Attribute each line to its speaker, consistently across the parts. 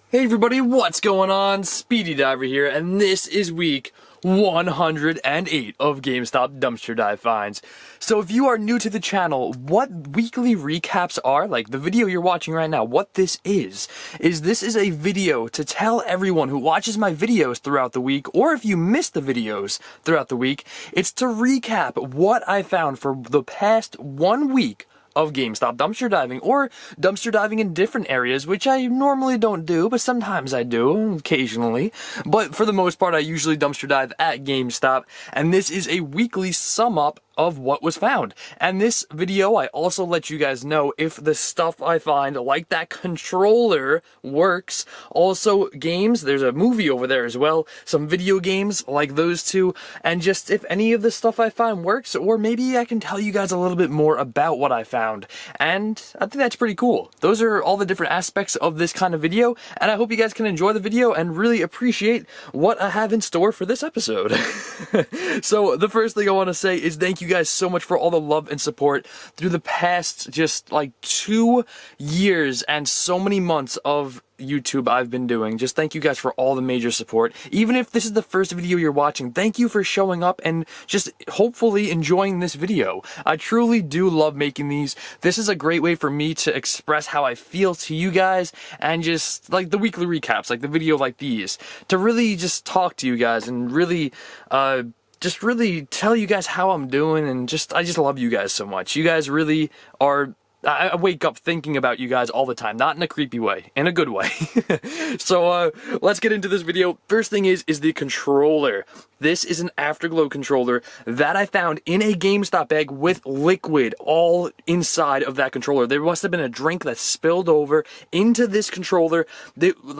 Speaker 1: Hey everybody, what's going on? Speedy Diver here, and this is week 108 of Gamestop Dumpster Dive Finds. So if you are new to the channel, what weekly recaps are, like the video you're watching right now, what this is this is a video to tell everyone who watches my videos throughout the week, or if you missed the videos throughout the week, it's to recap what I found for the past 1 week of GameStop dumpster diving, or dumpster diving in different areas, which I normally don't do, but sometimes I do, occasionally. But for the most part, I usually dumpster dive at GameStop, and this is a weekly sum up of what was found. And this video, I also let you guys know if the stuff I find, like that controller, works. Also, games, there's a movie over there as well, some video games like those two, and just if any of the stuff I find works, or maybe I can tell you guys a little bit more about what I found. And I think that's pretty cool. Those are all the different aspects of this kind of video, and I hope you guys can enjoy the video and really appreciate what I have in store for this episode. So the first thing I want to say is thank you guys so much for all the love and support through the past just like 2 years and so many months of YouTube I've been doing. Just thank you guys for all the major support. Even if this is the first video you're watching, thank you for showing up and just hopefully enjoying this video. I truly do love making these. This is a great way for me to express how I feel to you guys, and just like the weekly recaps, like the video like these, to really just talk to you guys and really just really tell you guys how I'm doing, and I just love you guys so much. You guys really are. I wake up thinking about you guys all the time, not in a creepy way, in a good way. So let's get into this video. First thing is the controller. This is an Afterglow controller that I found in a GameStop bag with liquid all inside of that controller. There must have been a drink that spilled over into this controller.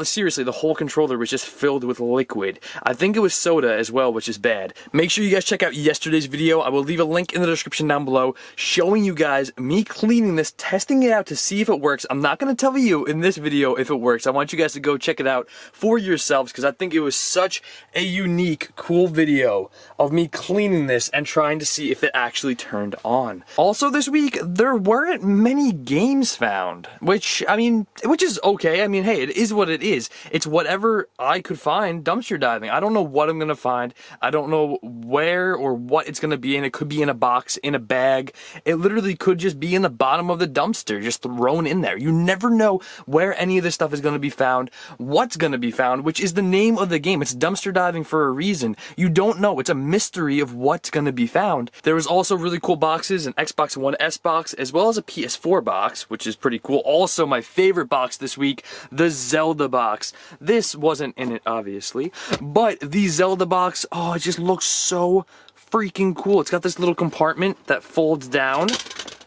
Speaker 1: Seriously, the whole controller was just filled with liquid. I think it was soda as well, which is bad. Make sure you guys check out yesterday's video. I will leave a link in the description down below showing you guys me cleaning this, testing it out to see if it works. I'm not going to tell you in this video if it works. I want you guys to go check it out for yourselves, because I think it was such a unique, cool video of me cleaning this and trying to see if it actually turned on. Also this week, there weren't many games found, which is okay. I mean, hey, it is what it is. It's whatever I could find dumpster diving. I don't know what I'm gonna find. I don't know where or what it's gonna be in. It could be in a box, in a bag. It literally could just be in the bottom of the dumpster, just thrown in there. You never know where any of this stuff is gonna be found, what's gonna be found, which is the name of the game. It's dumpster diving for a reason. You don't know. It's a mystery of what's going to be found. There was also really cool boxes, an Xbox One S box, as well as a PS4 box, which is pretty cool. Also, my favorite box this week, the Zelda box. This wasn't in it, obviously, but the Zelda box, oh, it just looks so freaking cool. It's got this little compartment that folds down.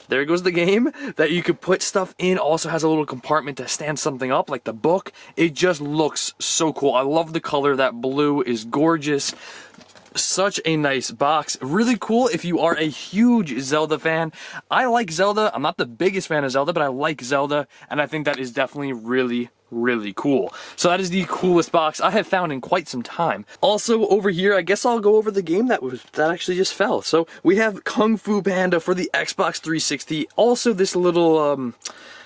Speaker 1: There goes the game that you could put stuff in. Also has a little compartment to stand something up, like the book. It just looks so cool. I love the color. That blue is gorgeous. Such a nice box. Really cool if you are a huge Zelda fan. I like Zelda. I'm not the biggest fan of Zelda, but I like Zelda, and I think that is definitely really cool. So that is the coolest box I have found in quite some time. Also over here, I guess I'll go over the game that actually just fell. So we have Kung Fu Panda for the Xbox 360. Also this little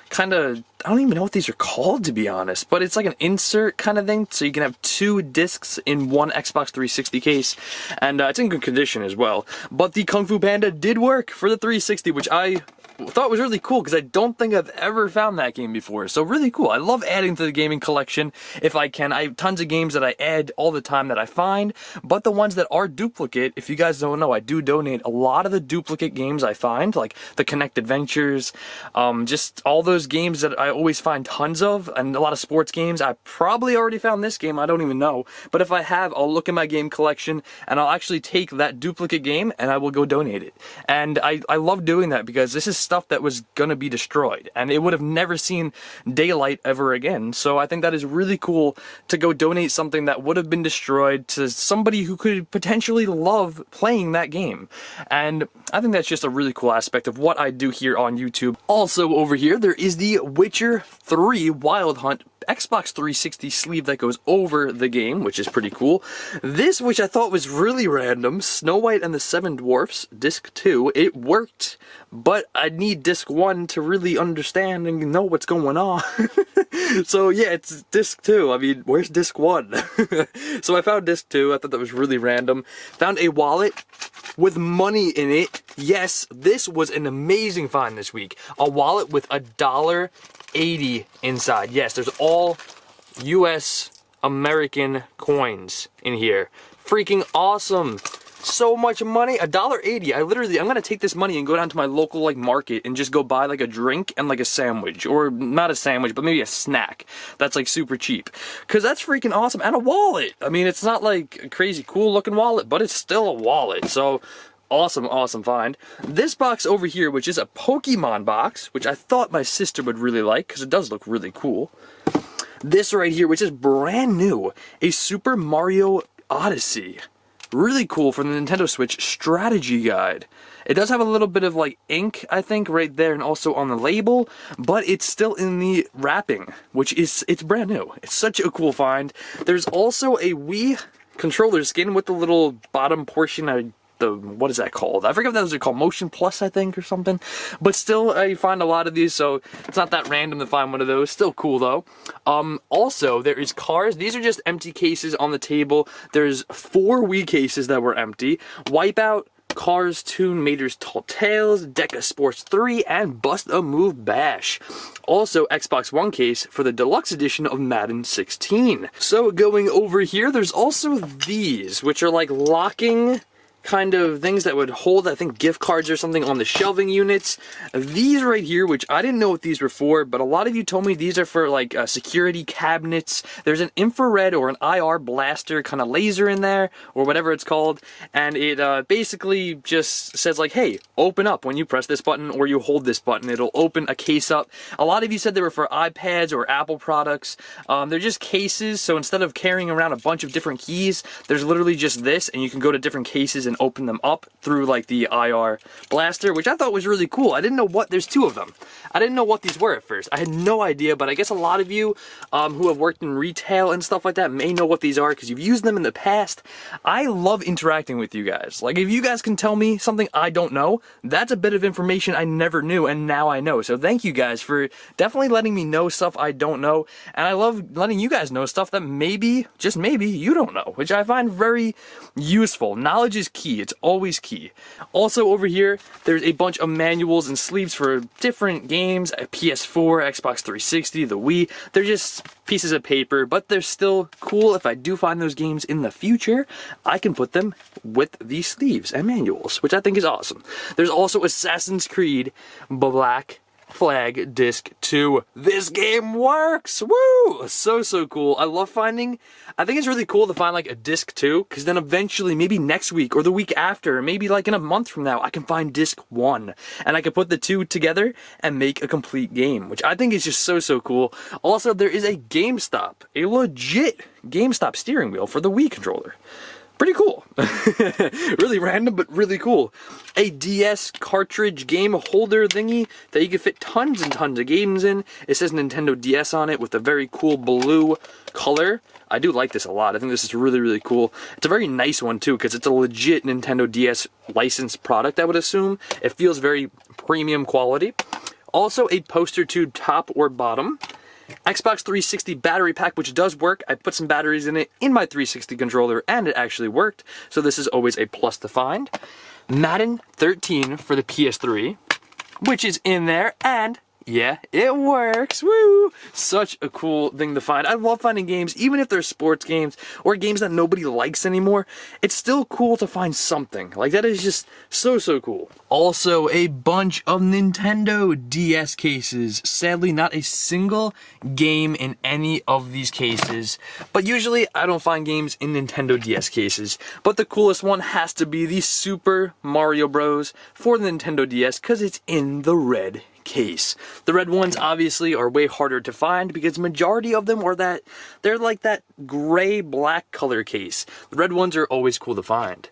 Speaker 1: kind of, I don't even know what these are called, to be honest, but it's like an insert kind of thing, so you can have 2 discs in one Xbox 360 case, and it's in good condition as well. But the Kung Fu Panda did work for the 360, which I thought was really cool, because I don't think I've ever found that game before. So really cool. I love adding to the gaming collection if I can. I have tons of games that I add all the time that I find, but the ones that are duplicate, if you guys don't know, I do donate a lot of the duplicate games I find, like the Connect Adventures, just all those games that I always find tons of, and a lot of sports games. I probably already found this game, I don't even know, but if I have, I'll look in my game collection and I'll actually take that duplicate game and I will go donate it. And I love doing that, because this is stuff that was gonna be destroyed and it would have never seen daylight ever again. So I think that is really cool to go donate something that would have been destroyed to somebody who could potentially love playing that game. And I think that's just a really cool aspect of what I do here on YouTube. Also over here, there is the Witcher 3 Wild Hunt Xbox 360 sleeve that goes over the game, which is pretty cool. This, which I thought was really random, Snow White and the Seven Dwarfs, Disc 2, it worked, but I need Disc 1 to really understand and know what's going on. So yeah, it's Disc 2. I mean, where's Disc 1? So I found Disc 2, I thought that was really random. Found a wallet with money in it. Yes, this was an amazing find this week. A wallet with $1.80 inside. Yes, there's all US American coins in here. Freaking awesome. So much money, $1.80. I'm gonna take this money and go down to my local like market and just go buy like a drink and like a sandwich, or not a sandwich, but maybe a snack that's like super cheap, because that's freaking awesome. And a wallet. I mean, it's not like a crazy cool looking wallet, but it's still a wallet. So awesome, awesome find. This box over here, which is a Pokemon box, which I thought my sister would really like because it does look really cool. This right here, which is brand new, a Super Mario Odyssey. Really cool for the Nintendo Switch strategy guide. It does have a little bit of like ink, I think, right there and also on the label, but it's still in the wrapping, which is, it's brand new. It's such a cool find. There's also a Wii controller skin with the little bottom portion, what is that called? I forget what those are called, Motion Plus, I think, or something. But still, I find a lot of these, so it's not that random to find one of those. Still cool, though. Also, there is cars. These are just empty cases on the table. There's 4 Wii cases that were empty. Wipeout, Cars 2, Mater's Tall Tales, Deca Sports 3, and Bust a Move Bash. Also, Xbox One case for the deluxe edition of Madden 16. So, going over here, there's also these, which are like locking kind of things that would hold, I think, gift cards or something on the shelving units. These right here, which I didn't know what these were for, but a lot of you told me these are for like security cabinets. There's an infrared or an IR blaster kind of laser in there, or whatever it's called, and it basically just says like, hey, open up when you press this button or you hold this button. It'll open a case up. A lot of you said they were for iPads or Apple products. They're just cases, so instead of carrying around a bunch of different keys, there's literally just this, and you can go to different cases and open them up through like the IR blaster, which I thought was really cool. I didn't know what, there's 2 of them. I didn't know what these were at first. I had no idea, but I guess a lot of you who have worked in retail and stuff like that may know what these are because you've used them in the past. I love interacting with you guys. Like, if you guys can tell me something I don't know, that's a bit of information I never knew, and now I know. So thank you guys for definitely letting me know stuff I don't know, and I love letting you guys know stuff that maybe, just maybe, you don't know, which I find very useful. Knowledge is key. It's always key. Also over here, there's a bunch of manuals and sleeves for different games, PS4, Xbox 360, the Wii. They're just pieces of paper, but they're still cool. If I do find those games in the future, I can put them with these sleeves and manuals, which I think is awesome. There's also Assassin's Creed Black Flag Disc 2. This game works! Woo! So cool. I love finding, I think it's really cool to find like a Disc 2, because then eventually, maybe next week or the week after, maybe like in a month from now, I can find Disc 1. And I can put the 2 together and make a complete game, which I think is just so cool. Also, there is a Gamestop, a legit Gamestop steering wheel for the Wii controller. Pretty cool. Really random, but really cool. A DS cartridge game holder thingy that you can fit tons and tons of games in. It says Nintendo DS on it with a very cool blue color. I do like this a lot. I think this is really cool. It's a very nice one too, because it's a legit Nintendo DS licensed product, I would assume. It feels very premium quality. Also a poster tube top or bottom. Xbox 360 battery pack, which does work. I put some batteries in it in my 360 controller, and it actually worked. So this is always a plus to find. Madden 13 for the PS3, which is in there, and yeah, it works. Woo! Such a cool thing to find. I love finding games, even if they're sports games or games that nobody likes anymore. It's still cool to find something. Like, that is just so cool. Also, a bunch of Nintendo DS cases. Sadly, not a single game in any of these cases. But usually, I don't find games in Nintendo DS cases. But the coolest one has to be the Super Mario Bros. For the Nintendo DS, because it's in the red case. The red ones obviously are way harder to find because majority of them are they're like that gray black color case. The red ones are always cool to find.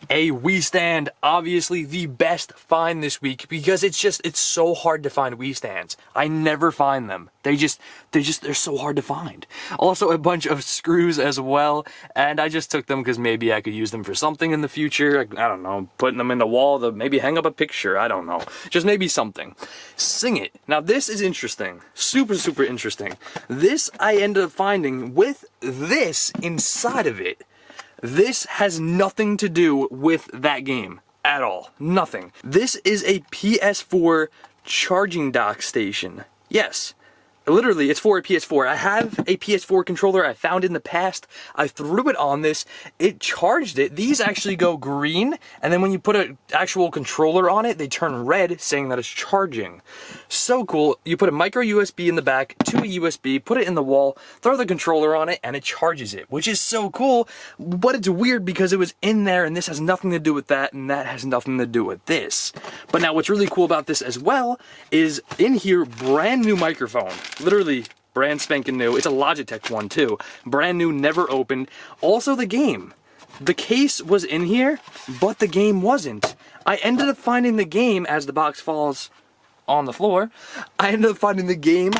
Speaker 1: A Wii stand, obviously the best find this week because it's so hard to find Wii stands. I never find them. They're so hard to find. Also a bunch of screws as well, and I just took them because maybe I could use them for something in the future. I don't know, putting them in the wall to maybe hang up a picture. I don't know. Just maybe something. Sing It. Now this is interesting. Super, super interesting. This I ended up finding with this inside of it. This has nothing to do with that game at all. Nothing. This is a PS4 charging dock station. Yes. Literally, it's for a PS4. I have a PS4 controller I found in the past. I threw it on this. It charged it. These actually go green, and then when you put an actual controller on it, they turn red, saying that it's charging. So cool. You put a micro USB in the back to a USB, put it in the wall, throw the controller on it, and it charges it, which is so cool. But it's weird because it was in there, and this has nothing to do with that, and that has nothing to do with this. But now what's really cool about this as well is in here, brand new microphone. Literally brand spanking new. It's a Logitech one too. Brand new, never opened. Also the game. The case was in here, but the game wasn't. I ended up finding the game as the box falls on the floor. I ended up finding the game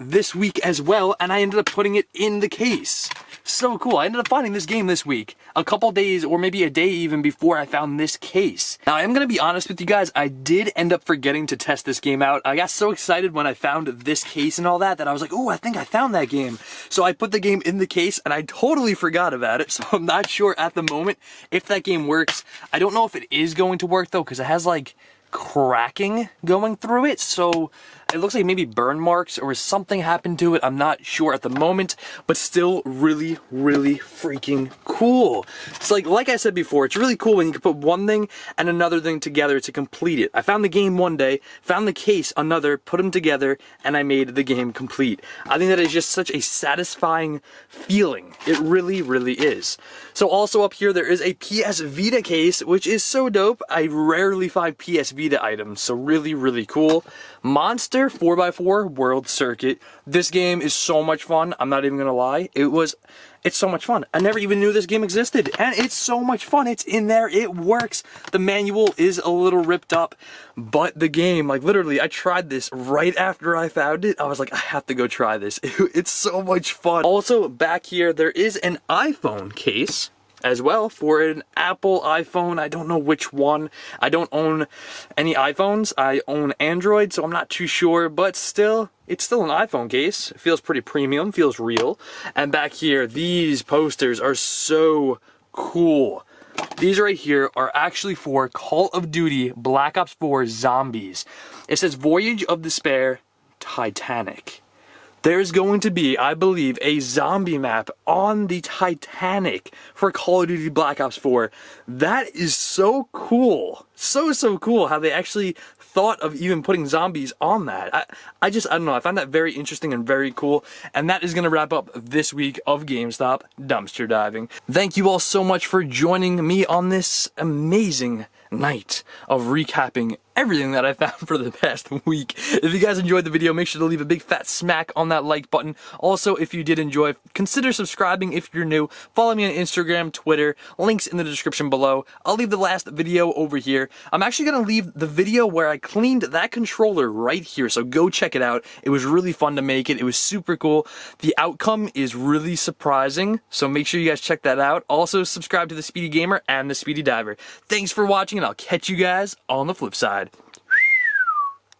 Speaker 1: this week as well, and I ended up putting it in the case. So cool. I ended up finding this game this week, a couple days or maybe a day even before I found this case. Now, I'm going to be honest with you guys, I did end up forgetting to test this game out. I got so excited when I found this case and all that I was like, oh, I think I found that game. So I put the game in the case and I totally forgot about it. So I'm not sure at the moment if that game works. I don't know if it is going to work though, because it has like cracking going through it, so it looks like maybe burn marks or something happened to it. I'm not sure at the moment, but still really, really freaking cool. It's like I said before, it's really cool when you can put one thing and another thing together to complete it. I found the game one day, found the case another, put them together, and I made the game complete. I think that is just such a satisfying feeling. It really, really is. So also up here, there is a PS Vita case, which is so dope. I rarely find PS Vita items, so really, really cool. Monster 4x4 World Circuit. This game is so much fun. I'm not even gonna lie. It's so much fun. I never even knew this game existed, and it's so much fun. It's in there. It works. The manual is a little ripped up, but the game, like literally, I tried this right after I found it. I was like, I have to go try this. It's so much fun. Also, back here, there is an iPhone case as well for an Apple iPhone. I don't know which one. I don't own any iPhones. I own Android, so I'm not too sure, but still, it's still an iPhone case. It feels pretty premium, feels real. And back here, these posters are so cool. These right here are actually for Call of Duty Black Ops 4 Zombies. It says Voyage of Despair, Titanic. There's going to be, I believe, a zombie map on the Titanic for Call of Duty Black Ops 4. That is so cool. So cool how they actually thought of even putting zombies on that. I don't know. I find that very interesting and very cool. And that is going to wrap up this week of GameStop Dumpster Diving. Thank you all so much for joining me on this amazing night of recapping everything that I found for the past week. If you guys enjoyed the video, make sure to leave a big fat smack on that like button. Also, if you did enjoy, consider subscribing if you're new. Follow me on Instagram, Twitter, links in the description below. I'll leave the last video over here. I'm actually going to leave the video where I cleaned that controller right here, so go check it out. It was really fun to make it. It was super cool. The outcome is really surprising, so make sure you guys check that out. Also, subscribe to the Speedy Gamer and the Speedy Diver. Thanks for watching, and I'll catch you guys on the flip side.